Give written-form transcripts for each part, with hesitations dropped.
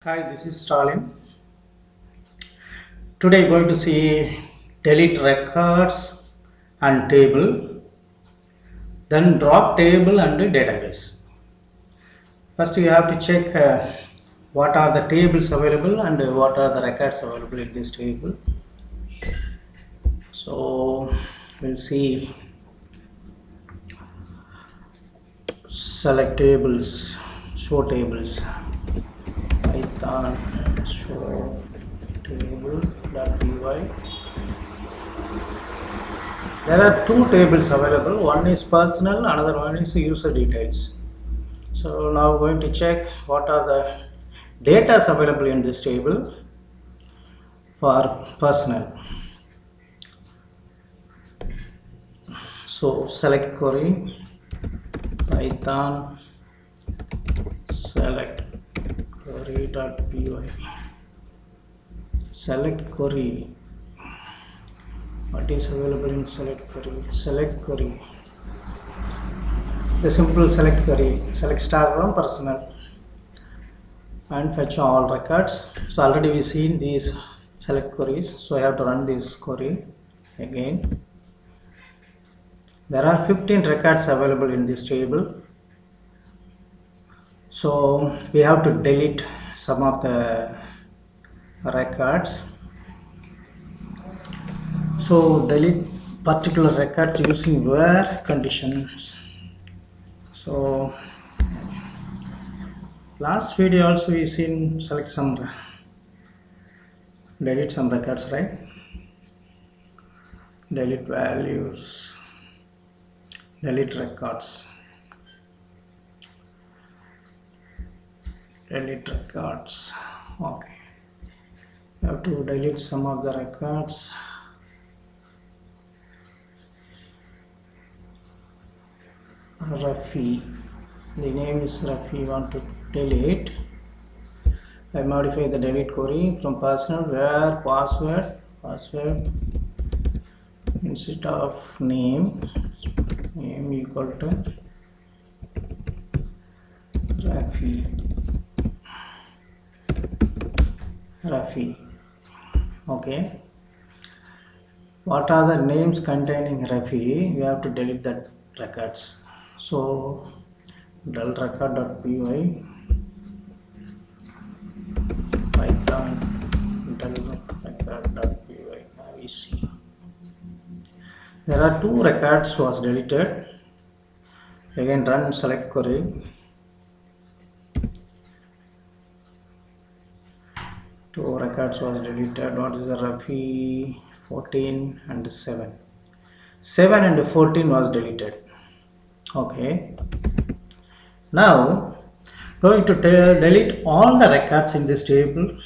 Hi, this is Stalin. Today we're going to see delete records and table, then drop table and database. First, you have to check what are the tables available and what are the records available in this table. So we'll see select tables, show tables, Python show table.py. There are two tables available. One is personal, another one is user details. So now we're going to check what are the data available in this table for personal. So select query, Python select query.py. Select query. What is available in select query? Select query. The simple select query. Select star from personal and fetch all records. So already we seen these select queries. So I have to run this query again. There are 15 records available in this table. So we have to delete some of the records. So delete particular records using where conditions. So last video also we seen select some delete some records, right? Delete values, delete records, delete records. Okay, you have to delete some of the records. Rafi, the name is Rafi. Want to delete. I modify the delete query from personal where password instead of name equal to Rafi. Okay, what are the names containing Rafi? We have to delete that records. So del record.py, Python del record.py. Now we see there are two records was deleted. Again run select query. Two records was deleted. What is the Rafi? 14 and 7. 7 and 14 was deleted. Okay, now going to delete all the records in this table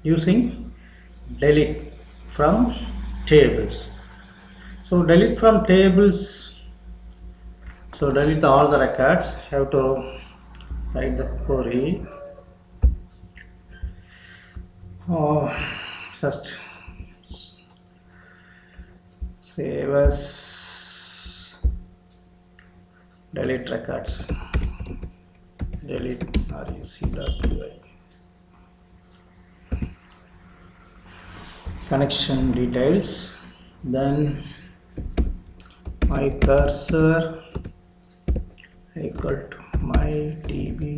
using delete from tables. So delete from tables, so delete all the records. Have to write the query. Just save as delete records, delete rec.py. Connection details, then my cursor equal to my db.cursor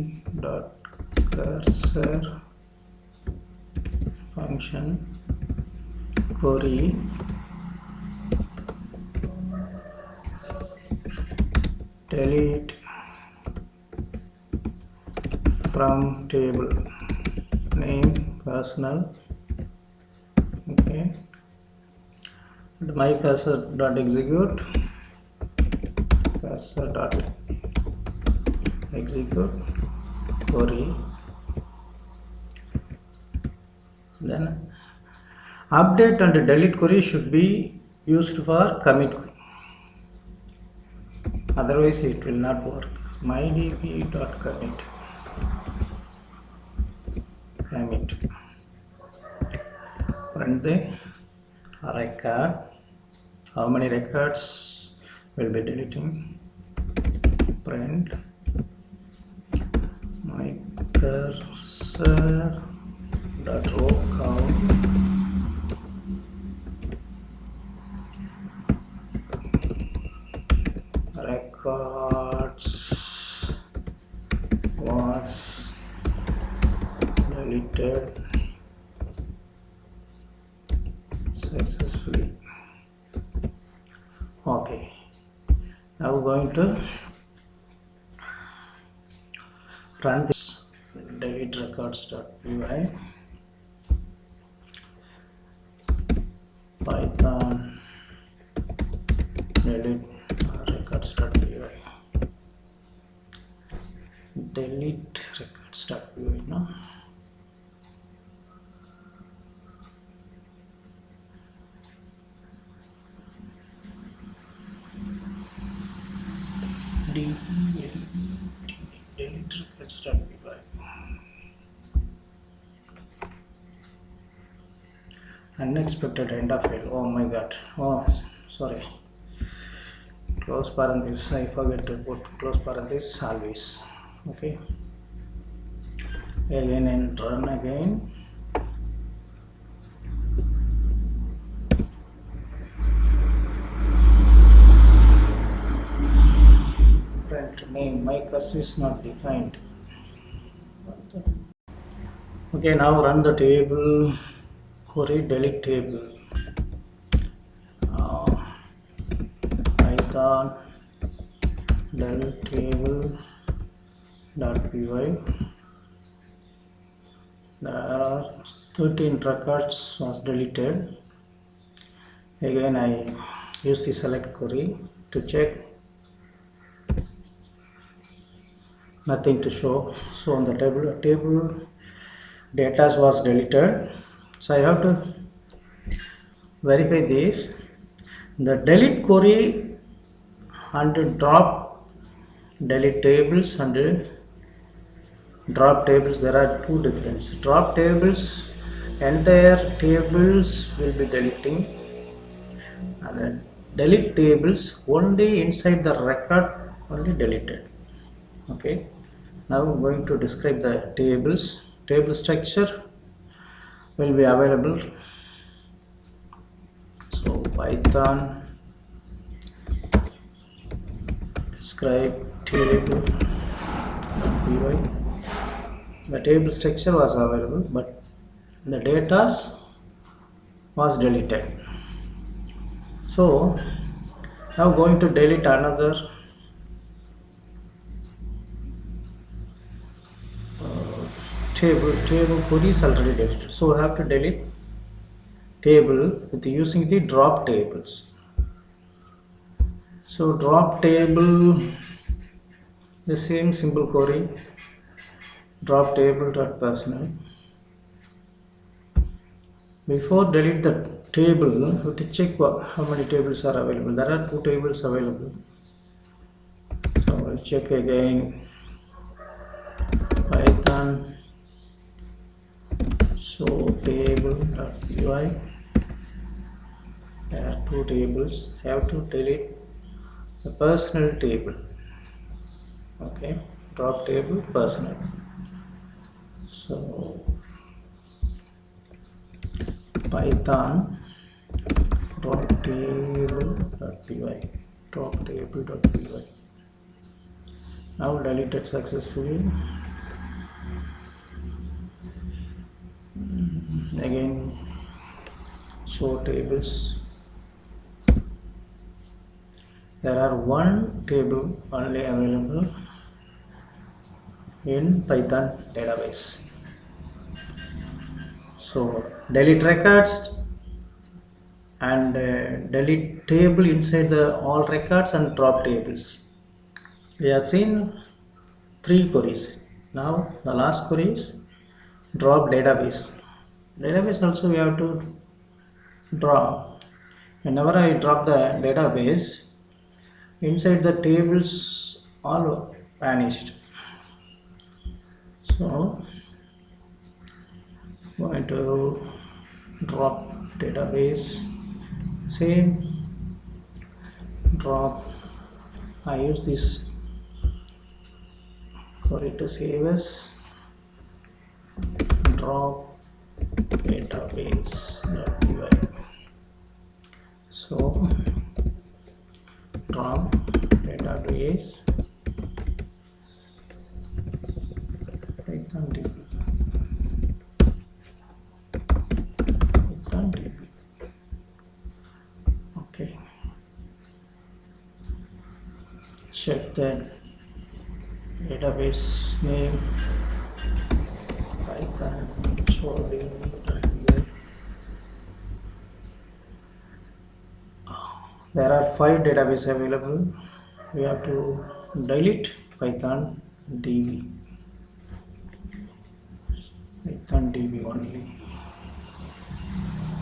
function query delete from table name personal. Okay, my cursor dot execute query, then update and delete query should be used for commit, otherwise it will not work. mydb.commit print the record. How many records will be deleting? Print my cursor dot row count records was deleted successfully. Okay, now we're going to run this delete records.py python delete records.py delete records.py no delete records.py. Unexpected end of file. Oh my god. Oh, sorry. Close parenthesis. I forget to put close parenthesis always. Okay. Again and run again. Print name. My cursor is not defined. Okay. Now run the table. Query delete table. Python delete table dot py. There are 13 records was deleted. Again I use the select query to check. Nothing to show. So on the table data was deleted. So I have to verify this. The delete query and drop delete tables and drop tables, there are two differences. Drop tables, entire tables will be deleting, and then delete tables only inside the record only deleted. Okay, now I'm going to describe the tables. Table structure will be available. So Python describe table.py. The table structure was available, but the data was deleted. So now going to delete another table query is already deleted. So we have to delete table with using the drop tables. So drop table, the same simple query, drop table dot personal. Before delete the table, you have to check how many tables are available. There are 2 tables available. So I'll check again. Python show table.py. There are 2 tables. I have to delete the personal table. Okay, drop table personal. So Python drop table.py. Now deleted successfully. Again show tables. There are 1 table only available in Python database. So delete records and delete table inside the all records and drop tables. We have seen 3 queries. Now the last query is drop database. Database also we have to draw. Whenever I drop the database, inside the tables all vanished. So going to drop database, same drop. I use this query to save as drop database.py. So drop database python db, python db. Okay, check that database name python showdb.py. There are 5 databases available. We have to delete python db, python db only,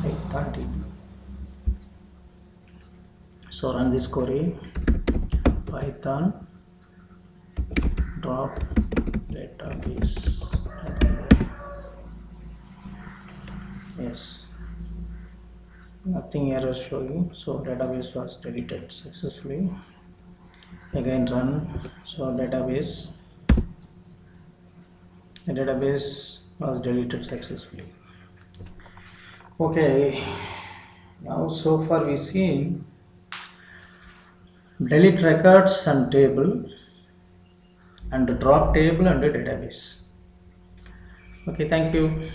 python db. So run this query, python drop database. Yes, nothing error showing, so database was deleted successfully. Again run, so the database was deleted successfully. Okay, now so far we seen delete records and table, and drop table and database. Okay, thank you.